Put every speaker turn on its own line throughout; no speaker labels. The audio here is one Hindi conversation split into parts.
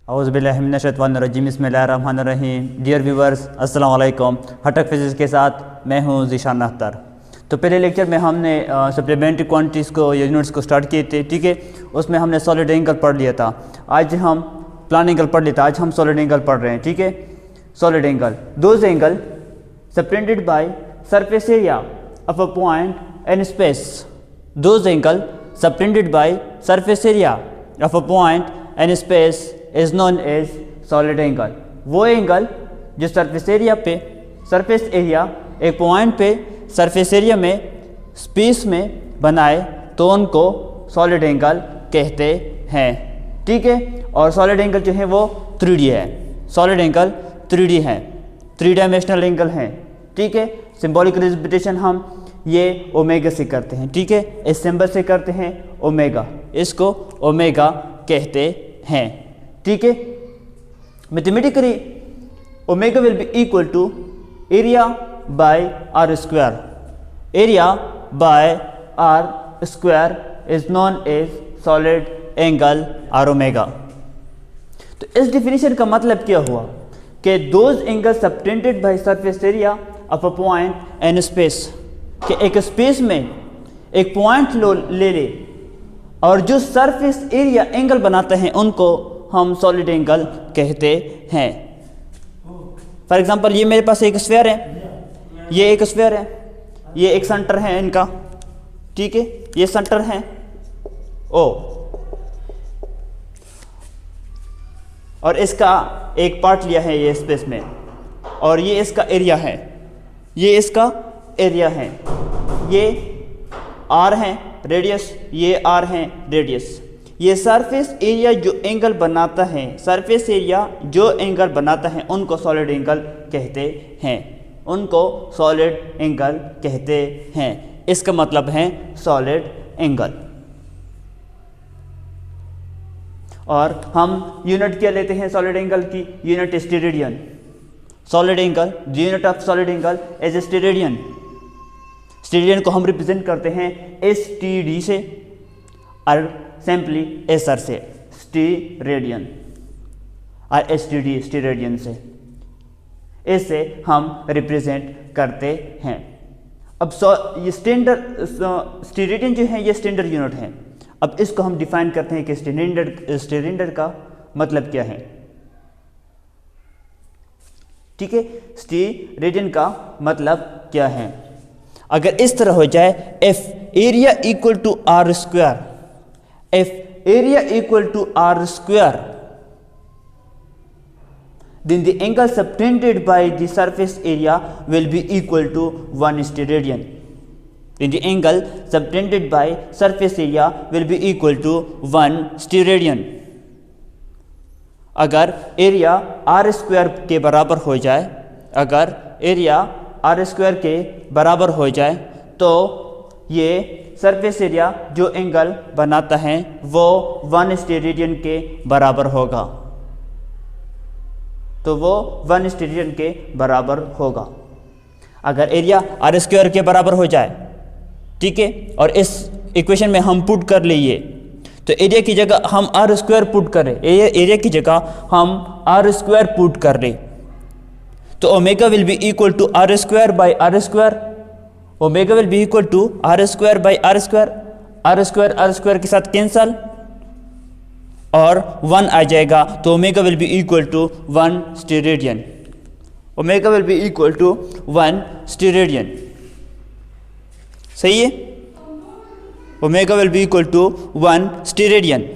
औज़ुबिल्लाहिमिनश्शैतानिर्रजीम बिस्मिल्लाहिर्रहमानिर्रहीम। डियर व्यूवर्स, अस्सलाम वालेकुम। हटक फिजिक्स के साथ मैं हूं ज़ीशान अख्तर। तो पहले लेक्चर में हमने सप्लीमेंट्री क्वांटिटीज़ को या यूनिट्स को स्टार्ट किए थे, ठीक है। उसमें हमने सॉलिड एंगल पढ़ लिया था। आज हम प्लान एंगल पढ़ लिया था, आज हम सॉलिड एंगल पढ़ रहे हैं, ठीक है। Solid angle, those angle subtended by surface area of a point in space. Those angle subtended by surface area of a point in space is known as solid angle. वो एंगल जो सरफेस एरिया एक पॉइंट पे सरफेस एरिया में स्पेस में बनाए तो उनको सॉलिड एंगल कहते हैं, ठीक है। और सॉलिड एंगल जो है वो 3D है। सॉलिड एंगल 3D है, 3 डायमेंशनल एंगल हैं, ठीक है। सिंबॉलिक रिप्रेजेंटेशन हम ये ओमेगा से करते हैं, ठीक है। इस सिंबल से करते हैं ओमेगा, इसको ओमेगा कहते हैं, ठीक है। Mathematically omega will be equal to area by are square. Area by are square is known as solid angle or omega. तो इस डिफिनीशन का मतलब क्या हुआ कि those angle subtended by surface area of a point in space, कि एक स्पेस में एक पॉइंट ले ले और जो सरफेस एरिया एंगल बनाते हैं उनको हम सॉलिड एंगल कहते हैं। फॉर एग्जांपल ये मेरे पास एक स्फीयर है, ये एक स्फीयर है, ये एक सेंटर है इनका, ठीक है। ये सेंटर है ओ, और इसका एक पार्ट लिया है ये स्पेस में, और ये इसका एरिया है, ये इसका एरिया है, ये आर है रेडियस, ये आर है रेडियस। ये सरफेस एरिया जो एंगल बनाता है, सरफेस एरिया जो एंगल बनाता है उनको सॉलिड एंगल कहते हैं, उनको सॉलिड एंगल कहते हैं। इसका मतलब है सॉलिड एंगल। और हम यूनिट क्या लेते हैं सॉलिड एंगल की? Unit steradian. Solid angle, unit of solid angle is steradian. Steradian को हम रिप्रेजेंट करते हैं STD से और सिंपली SR से, स्टेरेडियन और STD स्टेरेडियन से, इससे हम रिप्रेजेंट करते हैं। अब ये स्टैंडर्ड स्टेरेडियन जो है ये स्टैंडर्ड यूनिट है। अब इसको हम डिफाइन करते हैं कि स्टेरेडियन का मतलब क्या है, ठीक है। स्टेरेडियन का मतलब क्या है? अगर इस तरह हो जाए F area equal to R square, F area equal to r square, then the angle subtended by the surface area will be equal to 1 steradian. Then the angle subtended by surface area will be equal to 1 steradian. अगर एरिया आर स्क्वायर के बराबर हो जाए, अगर एरिया आर स्क्वायर के बराबर हो जाए तो ये सरफेस एरिया जो एंगल बनाता है वो 1 स्टेरेडियन के बराबर होगा, तो वो 1 स्टेरेडियन के बराबर होगा। अगर एरिया आर स्क्वायर के बराबर हो जाए, ठीक है, और इस इक्वेशन में हम पुट कर लिए तो एरिया की जगह हम आर स्क्वायर पुट करें, एरिया की जगह हम आर स्क्वायर पुट कर लें तो omega will be equal to R square by are square. Omega will be equal to R square by are square. R square के साथ कैंसल और 1 आ जाएगा तो omega will be equal to 1 steradian. Omega will be equal to 1 steradian, सही है। Omega will be equal to 1 steradian.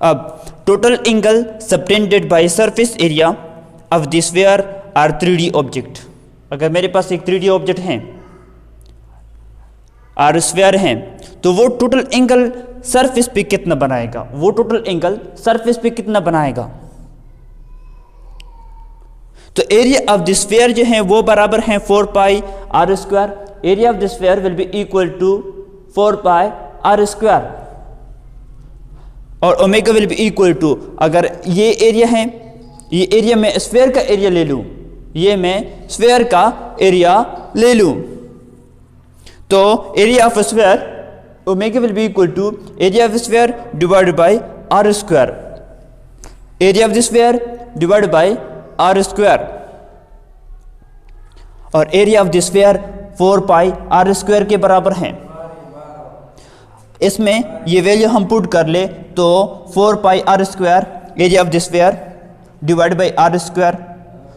अब total angle subtended by surface area of the sphere or 3D object. अगर मेरे पास एक 3D ऑब्जेक्ट है, आर स्फीयर है, तो वो टोटल एंगल सरफेस पे कितना बनाएगा? वो टोटल एंगल सरफेस पे कितना बनाएगा? तो एरिया ऑफ द स्फीयर जो है वो बराबर है 4 pi r square. Area of the sphere will be equal to 4 pi r square और omega will be equal to, अगर ये एरिया है, ये एरिया में स्फीयर का एरिया ले लूं, ये मैं स्फीयर का एरिया ले लूं तो area of sphere omega will be equal to area of sphere divided by are square. Area of the sphere divide by are square, और area of the sphere 4 pi r square के बराबर है। इसमें ये वैल्यू हम पुट कर ले तो 4 pi r square area of the sphere divide by are square,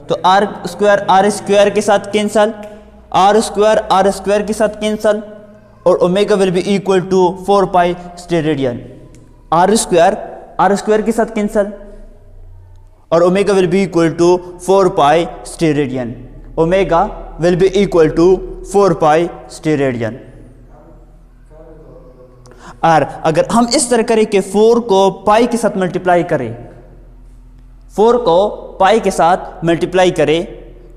तो आर स्क्वायर के साथ कैंसल, आर स्क्वायर के साथ कैंसल, और omega will be equal to 4 pi steradian. R square के साथ कैंसल, और omega will be equal to 4 pi steradian. Omega will be equal to 4 pi steradian. और अगर हम इस तरह करें कि 4 को पाई के साथ मल्टीप्लाई करें, 4 को पाई के साथ मल्टीप्लाई करें,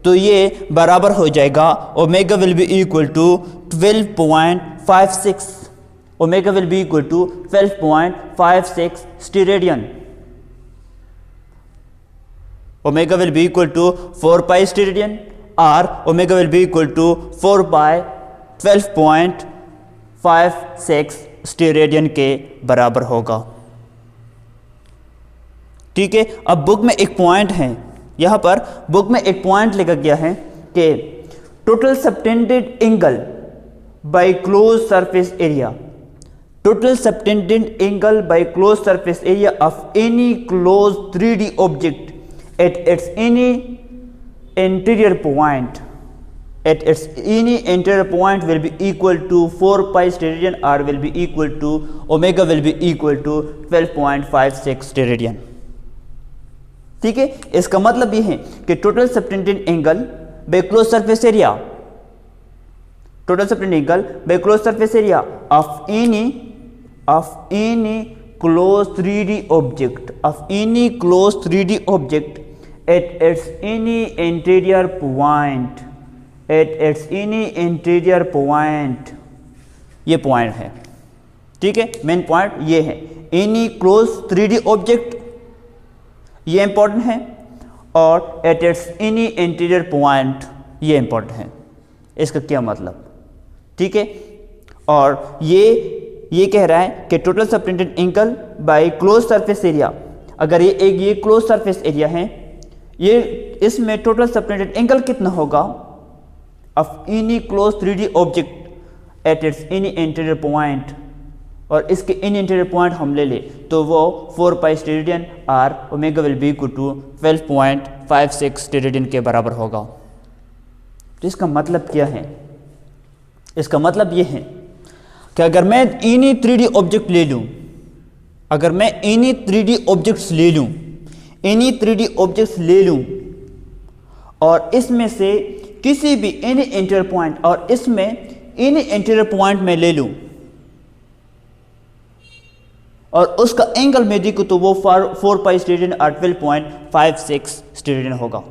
तो ये बराबर हो जाएगा omega will be equal to 12.56, omega will be equal to 12.56 steradian. Omega will be equal to 4 pi steradian, और omega will be equal to 4 pi 12.56 steradian के बराबर होगा। ठीक है, अब बुक में एक पॉइंट है, यहां पर बुक में एक पॉइंट लिखा गया है कि total subtended angle by close surface area, total subtended angle by close surface area of any close 3D object at its any interior point, at its any interior point will be equal to 4 pi steradian, or will be equal to omega will be equal to 12.56 steradian। ठीक है, इसका मतलब ये है कि total subtended angle by close surface area, total subtended angle by close surface area of any close 3D object, of any close 3D object at its any interior point, at its any interior point, ये पॉइंट है। ठीक है, मेन पॉइंट ये है, एनी क्लोज 3D ऑब्जेक्ट, ये इंपॉर्टेंट है, और at its any interior point, ये इंपॉर्टेंट है। इसका क्या मतलब? ठीक है, और ये कह रहा है कि total subtended angle by close surface area, अगर ये क्लोज सरफेस एरिया है, ये इसमें टोटल सबटेंडेड एंगल कितना होगा of any close 3D object at its any interior point, और इसके इन इंटीरियर पॉइंट हम ले ले तो वो 4 पाई स्टेरेडियन, और omega will be equal to 12.56 steradian के बराबर होगा। तो इसका मतलब क्या है? इसका मतलब ये है कि अगर मैं एनी 3D ऑब्जेक्ट ले लूँ, अगर मैं एनी 3D ऑब्जेक्ट्स ले लूँ, एनी 3D ऑब्जेक्ट्स ले लूँ, और इसमें से किसी भी एनी इंटीरियर पॉइंट, और इसमें एनी इंटीरियर पॉइंट में ले लूं, और उसका एंगल में देखूं तो वो 4 पाई स्टेरेडियन और 12.56 स्टेरेडियन होगा,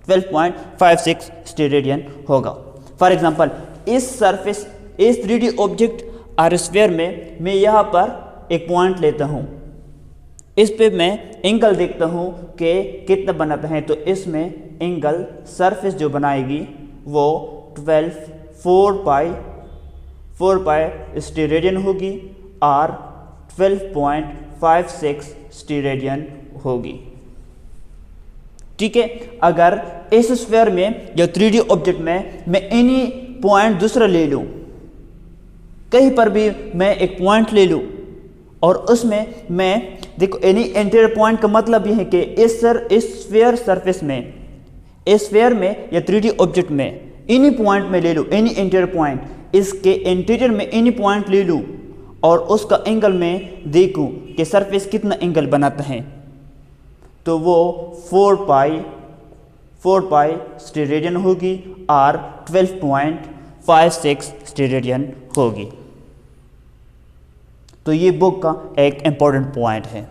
12.56 स्टेरेडियन होगा। फॉर एग्जांपल, इस सरफेस, इस 3D ऑब्जेक्ट आर स्फीयर में मैं यहाँ पर एक पॉइंट लेता हूँ, इस पे मैं एंगल देखता हूँ कि कितना बनाता है, तो इसमें एंगल सरफेस जो बनाएगी वो 4 पाई स्टेरेडियन होगी, और 12.56 स्टेरेडियन होगी। ठीक है, अगर इस स्फीयर में या 3D ऑब्जेक्ट में मैं एनी पॉइंट दूसरा ले लूँ, कहीं पर भी मैं एक पॉइंट ले लूँ, और उसमें मैं देखो एनी इंटीरियर पॉइंट का मतलब ये है कि इस स्फीयर सरफेस में, इस स्फीयर में या 3D ऑब्जेक्ट में एनी पॉइंट में ले लूँ, एनी इंटीरियर पॉइंट, इसके इंटीरियर में एनी पॉइंट ले लूँ, और उसका एंगल में देखूँ कि सरफेस कितना एंगल बनाता है, तो वो 4 पाई स्टेरेडियन होगी, और 12.56 स्टेरेडियन होगी। तो ये बुक का एक इंपॉर्टेंट पॉइंट है।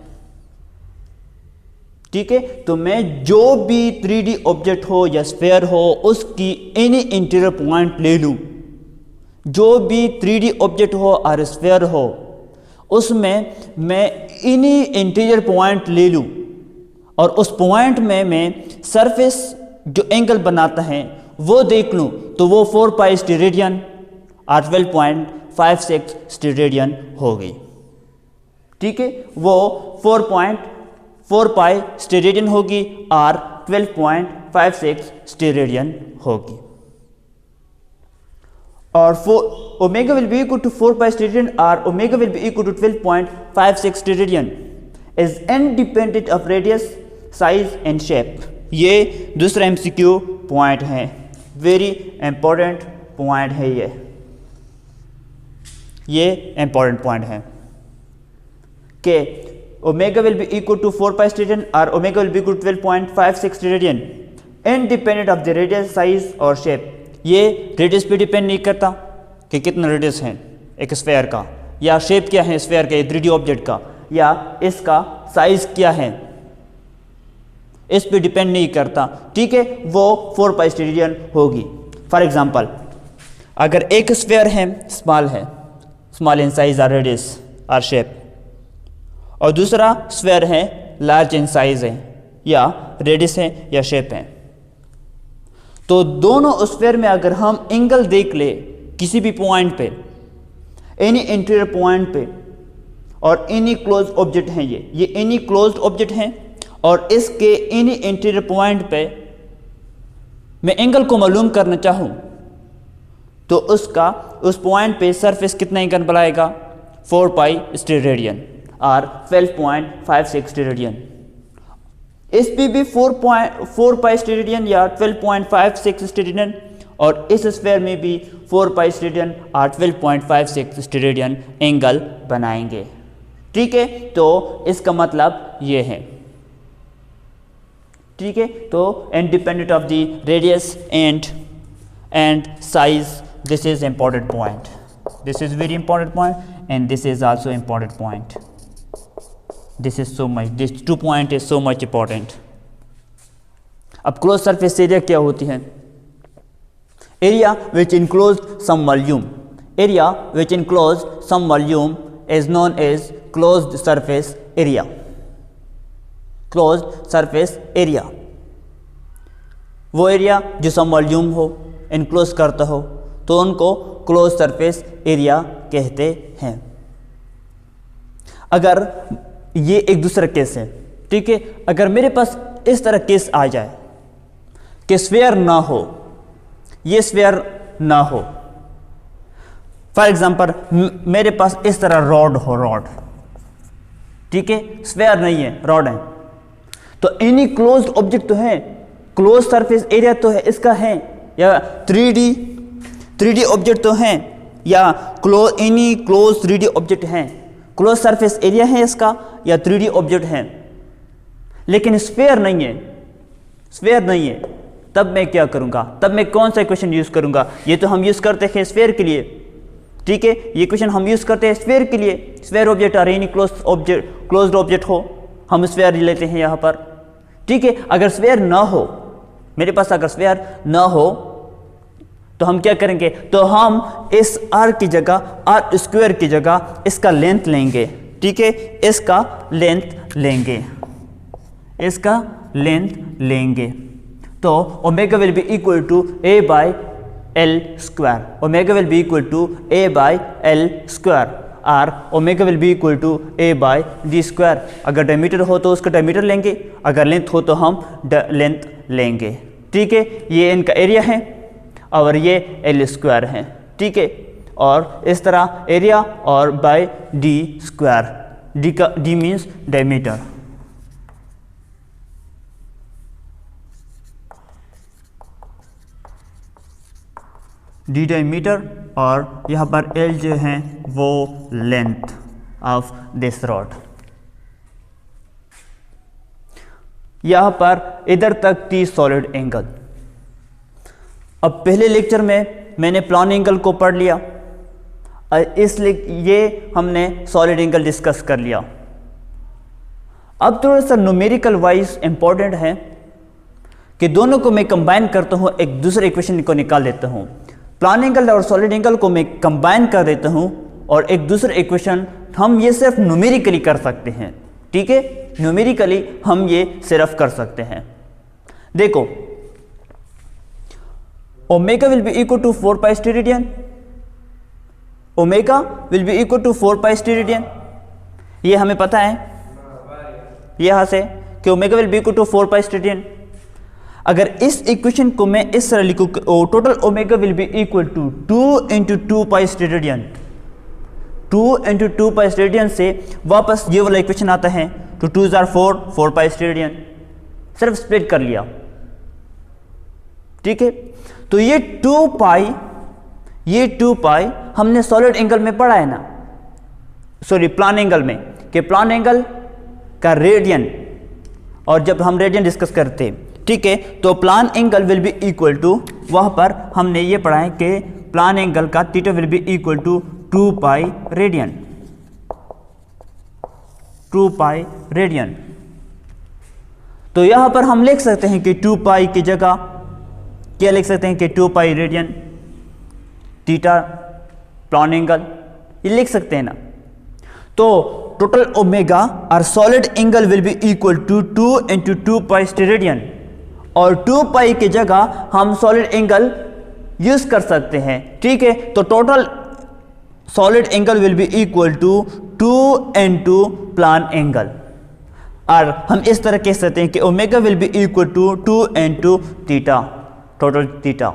ठीक है, तो मैं जो भी 3D ऑब्जेक्ट हो या स्फीयर हो, उसकी एनी इंटीरियर पॉइंट ले लूं, जो भी 3D ऑब्जेक्ट हो और स्फीयर हो, उसमें मैं एनी इंटीरियर पॉइंट ले लूं, और उस पॉइंट में मैं सरफेस जो एंगल बनाता है वो देख लूं, तो वो 4 पाई स्टेरेडियन और 12.56 स्टेरेडियन हो गई। ठीक है, वो 4 4 पाई स्टेरेडियन होगी और 12.56 स्टेरेडियन होगी। और omega will be equal to 4 pi steradian और omega will be equal to 12.56 steradian is independent of radius, size and shape. ये दूसरा एमसीक्यू पॉइंट है, वेरी इंपॉर्टेंट पॉइंट है ये इंपॉर्टेंट पॉइंट है कि omega will be equal to 4 pi steradian और omega will be equal to 12.56 steradian independent of the radius, size और शेप। ये रेडियस पे डिपेंड नहीं करता कि कितना रेडियस है एक स्फेयर का, या शेप क्या है स्फेयर का 3D ऑब्जेक्ट का, या इसका साइज क्या है, इस पे डिपेंड नहीं करता, ठीक है। वो 4 पाई स्टेरेडियन होगी। फॉर एग्जांपल, अगर एक स्फेयर है स्मॉल इन साइज और रेडियस और शेप, और दूसरा स्फेयर है लार्ज इन साइज है या रेडियस है या शेप है, तो दोनों स्फेयर में अगर हम एंगल देख ले किसी भी पॉइंट पे, एनी इंटीरियर पॉइंट पे, और एनी क्लोज ऑब्जेक्ट है, ये एनी क्लोज्ड ऑब्जेक्ट है, और इसके एनी इंटीरियर पॉइंट पे मैं एंगल को मालूम करना चाहूं तो उसका उस पॉइंट पे सरफेस कितना एंगल बनाएगा 4 पाई स्टेरेडियन और 12.56 स्टेरेडियन। इस पे भी 4 पाई स्टेरेडियन या 12.56 स्टेरेडियन, और इस स्फेयर में भी 4 पाई स्टेरेडियन और 12.56 स्टेरेडियन एंगल बनाएंगे, ठीक है। तो इसका मतलब ये है, ठीक है। तो independent of the radius and size, this is important point, this is very important point, and this is also important point. This is so much, this 2 point is so much important. अब क्लोज सरफेस एरिया क्या होती है? Area which enclosed some volume. Area which enclosed some volume is known as closed surface area. Closed surface area. वो एरिया जो सम वॉल्यूम हो, इनक्लोज करता हो, तो उनको क्लोज सरफेस एरिया कहते हैं। अगर ये एक दूसरा केस है, ठीक है। अगर मेरे पास इस तरह केस आ जाए कि स्फेयर ना हो, ये स्फेयर ना हो, फॉर एग्जांपल मेरे पास इस तरह रॉड हो, रॉड, ठीक है, स्फेयर नहीं है, रॉड है, तो एनी क्लोज्ड ऑब्जेक्ट तो है, क्लोज सरफेस एरिया तो है इसका है, या 3D ऑब्जेक्ट तो है, या एनी क्लोज 3D ऑब्जेक्ट है, क्लोज सरफेस एरिया है इसका, या 3D ऑब्जेक्ट है, लेकिन स्फेयर नहीं है, स्फेयर नहीं है। तब मैं क्या करूंगा? तब मैं कौन सा इक्वेशन यूज करूंगा? ये तो हम यूज करते हैं स्फेयर के लिए, ठीक है। ये इक्वेशन हम यूज करते हैं स्फेयर के लिए, स्फेयर ऑब्जेक्ट और एनी क्लोज्ड ऑब्जेक्ट हो, हम स्फेयर लेते हैं यहाँ पर, ठीक है। अगर स्फेयर ना हो मेरे पास, अगर स्फेयर ना हो तो हम क्या करेंगे? तो हम इस आर की जगह, आर स्क्वायर की जगह इसका लेंथ लेंगे, ठीक है, इसका लेंथ लेंगे, इसका लेंथ लेंगे। तो omega will be equal to a by l square, omega will be equal to a by l square, और omega will be equal to a by d square. अगर डायमीटर हो तो उसका डायमीटर लेंगे, अगर लेंथ हो तो हम लेंथ लेंगे, ठीक है। ये इनका एरिया है और ये एल स्क्वायर है, ठीक है। और इस तरह एरिया और बाय डी स्क्वायर, डी का D means diameter, D diameter, और यहाँ पर एल जो है वो लेंथ ऑफ दिस रॉड। यहाँ पर इधर तक थी सॉलिड एंगल। अब पहले लेक्चर में मैंने प्लान एंगल को पढ़ लिया, इसलिए ये हमने सॉलिड एंगल डिस्कस कर लिया। अब थोड़ा सा न्यूमेरिकल वाइज इंपॉर्टेंट है कि दोनों को मैं कंबाइन करता हूँ, एक दूसरे इक्वेशन को निकाल लेता हूँ। प्लान एंगल और सॉलिड एंगल को मैं कंबाइन कर देता हूँ और एक दूसरे इक्वेशन, हम ये सिर्फ न्यूमेरिकली कर सकते हैं, ठीक है। न्यूमेरिकली हम ये सिर्फ कर सकते हैं। देखो, omega will be equal to 4 pi steradian, omega will be equal to 4 pi steradian, ये हमें पता है, यहाँ से कि omega will be equal to 4 pi steradian. अगर इस इक्वेशन को मैं इस तरह लिखूँ, total omega will be equal to 2 into 2 pi steradian, 2 into 2 pi steradian से वापस ये वाला इक्वेशन आता है, तो 2 जार 4 पाई स्टेडियन, सिर्फ स्प्लिट कर लिया, ठीक है। तो ये 2 पाई हमने सॉलिड एंगल में पढ़ा है ना, सॉरी प्लान एंगल में, कि प्लान एंगल का रेडियन, और जब हम रेडियन डिस्कस करते हैं, ठीक है, तो plane angle will be equal to, वहां पर हमने ये पढ़ा है कि प्लान एंगल का theta will be equal to 2 pi radian, 2 pi radian. तो यहां पर हम लिख सकते हैं कि 2 पाई की जगह क्या लिख सकते हैं कि 2 pi radian theta plane angle, ये लिख सकते हैं ना। तो टोटल ओमेगा और solid angle will be equal to 2 into 2 pi steradian, और 2 पाई की जगह हम सॉलिड एंगल यूज कर सकते हैं, ठीक है। तो total solid angle will be equal to 2 into plane angle, और हम इस तरह कह सकते हैं कि omega will be equal to 2 into theta, total theta.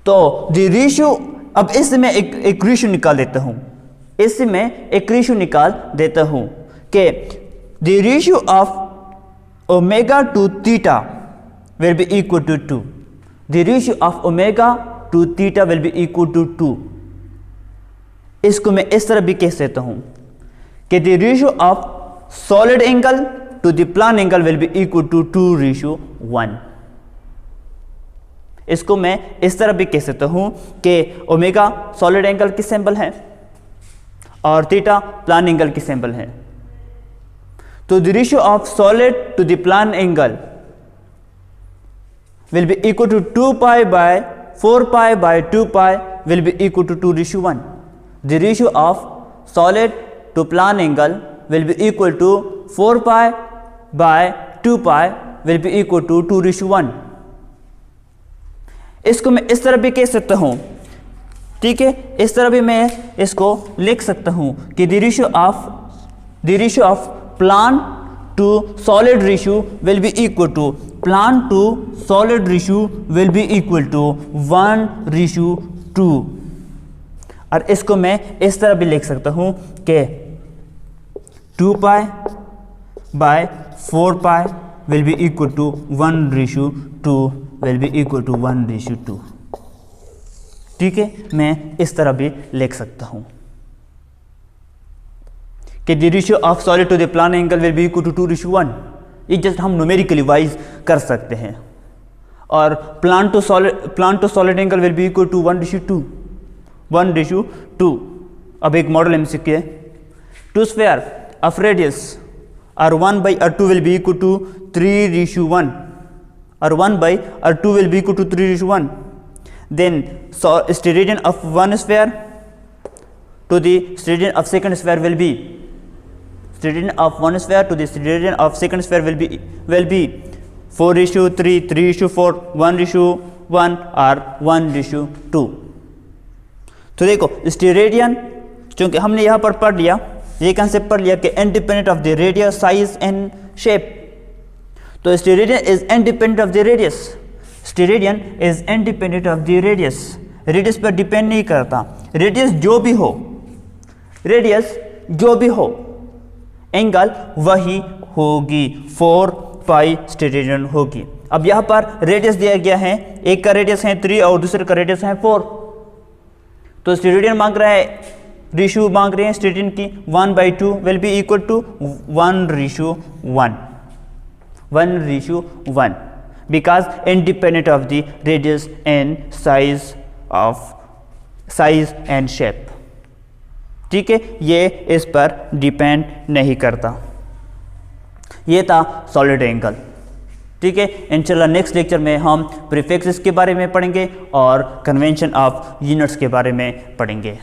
तो द रेशियो, अब इसमें एक रेशियो निकाल देता हूं, इसमें एक रेशियो निकाल देता हूं कि the ratio of omega to theta will be equal to 2, the ratio of omega to theta will be equal to 2। इसको मैं इस तरह भी कह सकता हूं कि the ratio of solid angle to the plane angle will be equal to 2:1। इसको मैं इस तरह भी कह सकता हूं कि ओमेगा सॉलिड एंगल की सिंबल है और थीटा प्लान एंगल की सिंबल है। तो the ratio of solid to the plane angle will be equal to 2 pi by 4 pi by 2 pi will be equal to 2:1। The ratio of solid to plane angle will be equal to 4 pi by 2 pi will be equal to 2:1। इसको मैं इस तरह भी कह सकता हूं, ठीक है, इस तरह भी मैं इसको लिख सकता हूं कि the ratio of plane to solid ratio will be equal to, plane to solid ratio will be equal to 1:2। और इसको मैं इस तरह भी लिख सकता हूं कि 2 pi by 4 pi will be equal to 1:2 will be equal to 1:2, ठीक है। मैं इस तरह भी लिख सकता हूं कि the ratio of solid to the plane angle will be equal to 2:1। ये जस्ट हम न्यूमेरिकली वाइज कर सकते हैं। और plane to solid angle will be equal to 1:2। अब एक मॉडल एमसीक्यू है, 2 स्फीयर ऑफ रेडियस और 1/2 विल बी इक्वल टू 3:1, और 1/2 will be equal to 3:1. Then steradian of one sphere to the steradian of second sphere will be, steradian of one sphere to the steradian of second sphere will be 4:3, 3:4, 1:1 और 1:2। तो देखो स्टेरेडियन, चूंकि हमने यहाँ पर पढ़ लिया, ये कंसेप्ट पढ़ लिया कि independent of the radius, size and shape. तो steradian is independent of the radius, steradian is independent of the radius, radius पर डिपेंड नहीं करता। रेडियस जो भी हो, एंगल वही होगी, 4 पाई स्टेरेडियन होगी। अब यहाँ पर रेडियस दिया गया है, एक का रेडियस है 3 और दूसरे का रेडियस है 4। तो स्टेरेडियन मांग रहा है, रेशियो मांग रहे हैं स्टेरेडियन की 1/2 will be equal to 1:1, 1:1 because independent of the radius and size and shape, ठीक है। ये इस पर डिपेंड नहीं करता। ये था सॉलिड एंगल, ठीक है। इंशाल्लाह नेक्स्ट लेक्चर में हम प्रीफिक्सेस के बारे में पढ़ेंगे और कन्वेंशन ऑफ यूनिट्स के बारे में पढ़ेंगे।